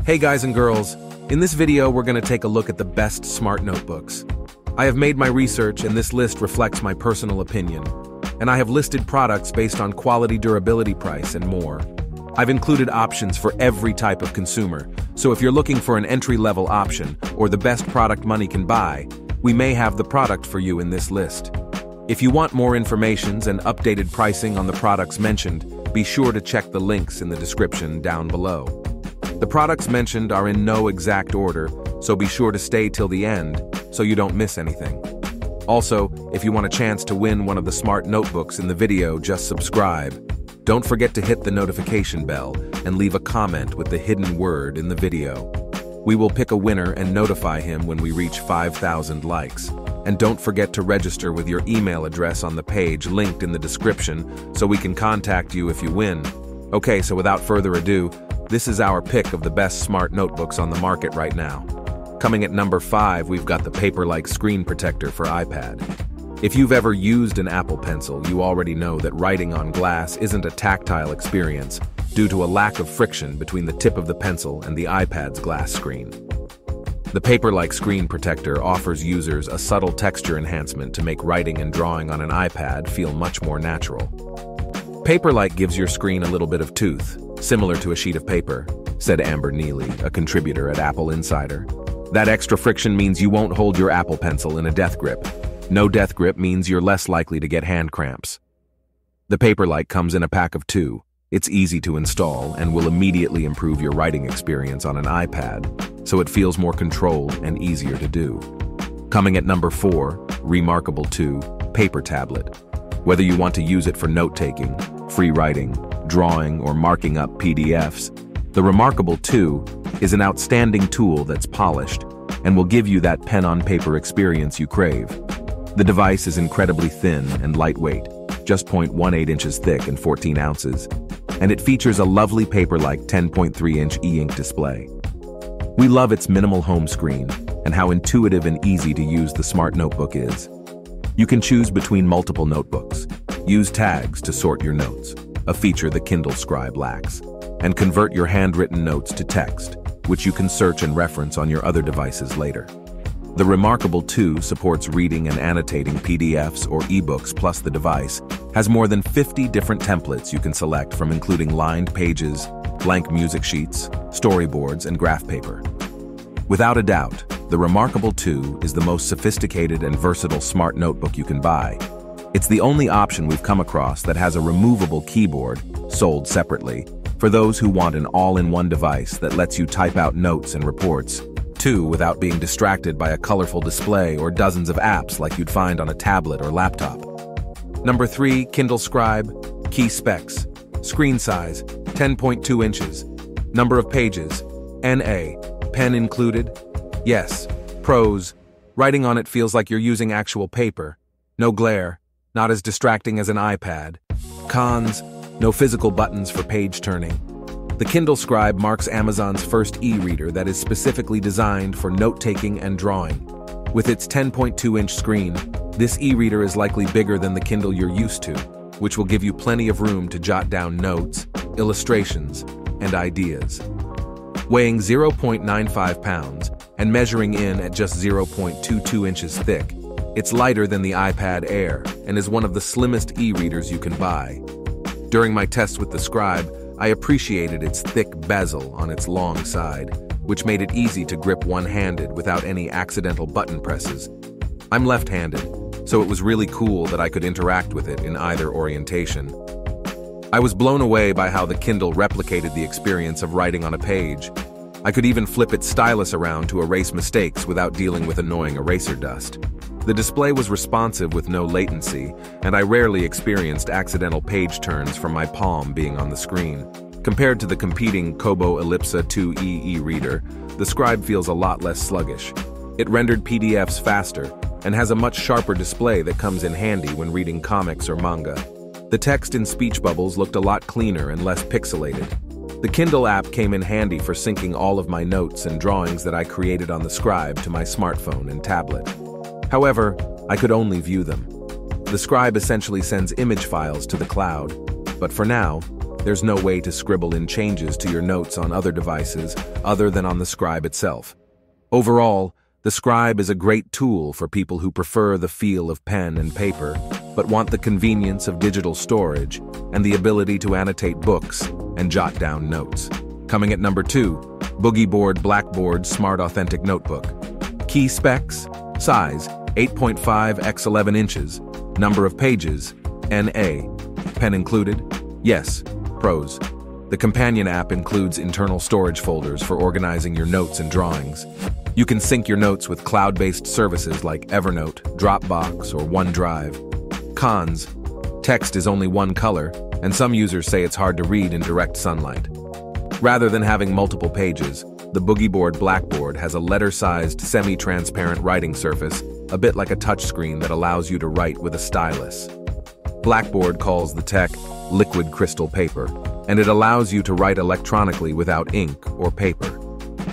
Hey guys and girls, in this video we're going to take a look at the best smart notebooks. I have made my research and this list reflects my personal opinion. And I have listed products based on quality, durability, price, and more. I've included options for every type of consumer, so if you're looking for an entry-level option or the best product money can buy, we may have the product for you in this list. If you want more information and updated pricing on the products mentioned, be sure to check the links in the description down below. The products mentioned are in no exact order, so be sure to stay till the end so you don't miss anything. Also, if you want a chance to win one of the smart notebooks in the video, just subscribe. Don't forget to hit the notification bell and leave a comment with the hidden word in the video. We will pick a winner and notify him when we reach 5,000 likes. And don't forget to register with your email address on the page linked in the description so we can contact you if you win. Okay, so without further ado, this is our pick of the best smart notebooks on the market right now. Coming at number 5, we've got the Paperlight screen protector for iPad. If you've ever used an Apple Pencil, you already know that writing on glass isn't a tactile experience due to a lack of friction between the tip of the pencil and the iPad's glass screen. The Paperlight screen protector offers users a subtle texture enhancement to make writing and drawing on an iPad feel much more natural. Paperlight gives your screen a little bit of tooth, similar to a sheet of paper, said Amber Neely, a contributor at Apple Insider. That extra friction means you won't hold your Apple Pencil in a death grip. No death grip means you're less likely to get hand cramps. The Paperlight comes in a pack of 2. It's easy to install and will immediately improve your writing experience on an iPad, so it feels more controlled and easier to do. Coming at number 4, Remarkable 2 Paper Tablet. Whether you want to use it for note-taking, free writing, drawing, or marking up PDFs, the Remarkable 2 is an outstanding tool that's polished and will give you that pen-on-paper experience you crave. The device is incredibly thin and lightweight, just 0.18 inches thick and 14 ounces, and it features a lovely Paperlight 10.3-inch e-ink display. We love its minimal home screen and how intuitive and easy to use the smart notebook is. You can choose between multiple notebooks, use tags to sort your notes, a feature the Kindle Scribe lacks, and convert your handwritten notes to text, which you can search and reference on your other devices later. The Remarkable 2 supports reading and annotating PDFs or ebooks, plus the device has more than 50 different templates you can select from, including lined pages, blank music sheets, storyboards, and graph paper. Without a doubt, the Remarkable 2 is the most sophisticated and versatile smart notebook you can buy. It's the only option we've come across that has a removable keyboard, sold separately, for those who want an all-in-one device that lets you type out notes and reports, too, without being distracted by a colorful display or dozens of apps like you'd find on a tablet or laptop. Number 3, Kindle Scribe. Key specs: screen size, 10.2 inches. Number of pages, NA. Pen included? Yes. Pros: writing on it feels like you're using actual paper. No glare, not as distracting as an iPad. Cons: no physical buttons for page turning. The Kindle Scribe marks Amazon's first e-reader that is specifically designed for note-taking and drawing. With its 10.2-inch screen, this e-reader is likely bigger than the Kindle you're used to, which will give you plenty of room to jot down notes, illustrations, and ideas. Weighing 0.95 pounds and measuring in at just 0.22 inches thick, it's lighter than the iPad Air and is one of the slimmest e-readers you can buy. During my test with the Scribe, I appreciated its thick bezel on its long side, which made it easy to grip one-handed without any accidental button presses. I'm left-handed, so it was really cool that I could interact with it in either orientation. I was blown away by how the Kindle replicated the experience of writing on a page. I could even flip its stylus around to erase mistakes without dealing with annoying eraser dust. The display was responsive with no latency, and I rarely experienced accidental page turns from my palm being on the screen. Compared to the competing Kobo Ellipsa 2e e-reader, the Scribe feels a lot less sluggish. It rendered PDFs faster and has a much sharper display that comes in handy when reading comics or manga. The text in speech bubbles looked a lot cleaner and less pixelated. The Kindle app came in handy for syncing all of my notes and drawings that I created on the Scribe to my smartphone and tablet. However, I could only view them. The Scribe essentially sends image files to the cloud, but for now, there's no way to scribble in changes to your notes on other devices other than on the Scribe itself. Overall, the Scribe is a great tool for people who prefer the feel of pen and paper, but want the convenience of digital storage and the ability to annotate books and jot down notes. Coming at number 2, Boogie Board Blackboard Smart Authentic Notebook. Key specs: size 8.5 x 11 inches, number of pages NA, pen included? Yes. Pros: the companion app includes internal storage folders for organizing your notes and drawings. You can sync your notes with cloud-based services like Evernote, Dropbox, or OneDrive. Cons: text is only one color, and some users say it's hard to read in direct sunlight. Rather than having multiple pages, the Boogie Board Blackboard has a letter-sized, semi-transparent writing surface, a bit like a touchscreen that allows you to write with a stylus. Blackboard calls the tech liquid crystal paper, and it allows you to write electronically without ink or paper.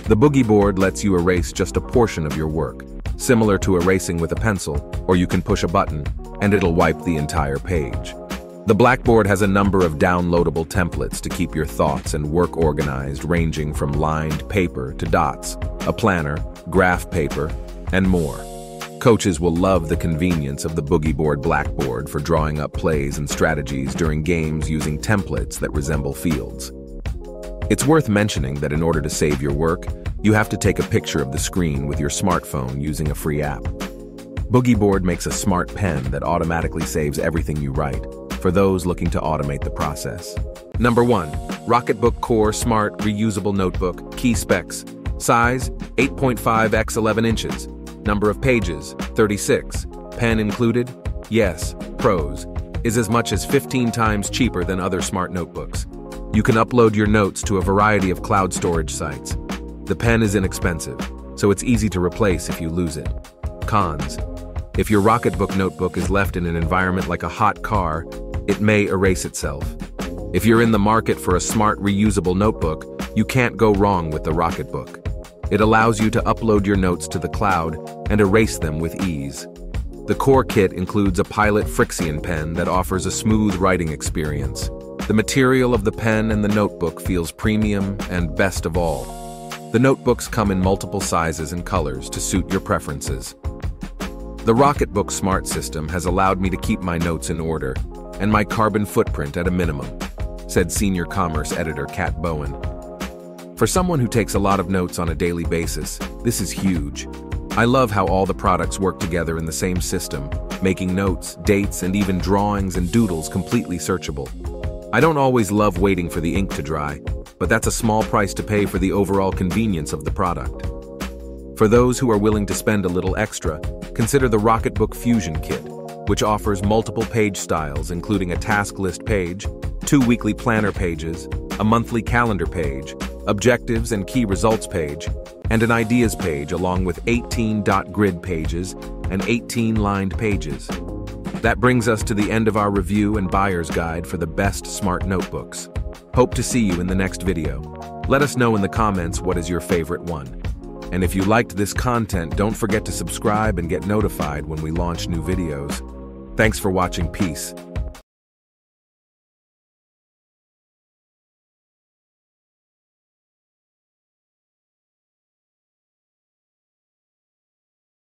The Boogie Board lets you erase just a portion of your work, similar to erasing with a pencil, or you can push a button, and it'll wipe the entire page. The Blackboard has a number of downloadable templates to keep your thoughts and work organized, ranging from lined paper to dots, a planner, graph paper, and more. Coaches will love the convenience of the Boogie Board Blackboard for drawing up plays and strategies during games using templates that resemble fields. It's worth mentioning that in order to save your work, you have to take a picture of the screen with your smartphone using a free app. Boogie Board makes a smart pen that automatically saves everything you write, for those looking to automate the process. Number 1. Rocketbook Core Smart Reusable Notebook. Key specs: size 8.5 x 11 inches, number of pages 36, pen included? Yes. Pros: is as much as 15 times cheaper than other smart notebooks. You can upload your notes to a variety of cloud storage sites. The pen is inexpensive, so it's easy to replace if you lose it. Cons: if your Rocketbook notebook is left in an environment like a hot car, it may erase itself. If you're in the market for a smart reusable notebook, you can't go wrong with the Rocketbook. It allows you to upload your notes to the cloud and erase them with ease. The core kit includes a Pilot Frixion pen that offers a smooth writing experience. The material of the pen and the notebook feels premium, and best of all, the notebooks come in multiple sizes and colors to suit your preferences. The Rocketbook Smart System has allowed me to keep my notes in order and my carbon footprint at a minimum, said Senior Commerce Editor Kat Bowen. For someone who takes a lot of notes on a daily basis, this is huge. I love how all the products work together in the same system, making notes, dates, and even drawings and doodles completely searchable. I don't always love waiting for the ink to dry, but that's a small price to pay for the overall convenience of the product. For those who are willing to spend a little extra, consider the Rocketbook Fusion Kit, which offers multiple page styles including a task list page, 2 weekly planner pages, a monthly calendar page, objectives and key results page, and an ideas page along with 18 dot grid pages and 18 lined pages. That brings us to the end of our review and buyer's guide for the best smart notebooks. Hope to see you in the next video. Let us know in the comments what is your favorite one. And if you liked this content, don't forget to subscribe and get notified when we launch new videos. Thanks for watching. Peace.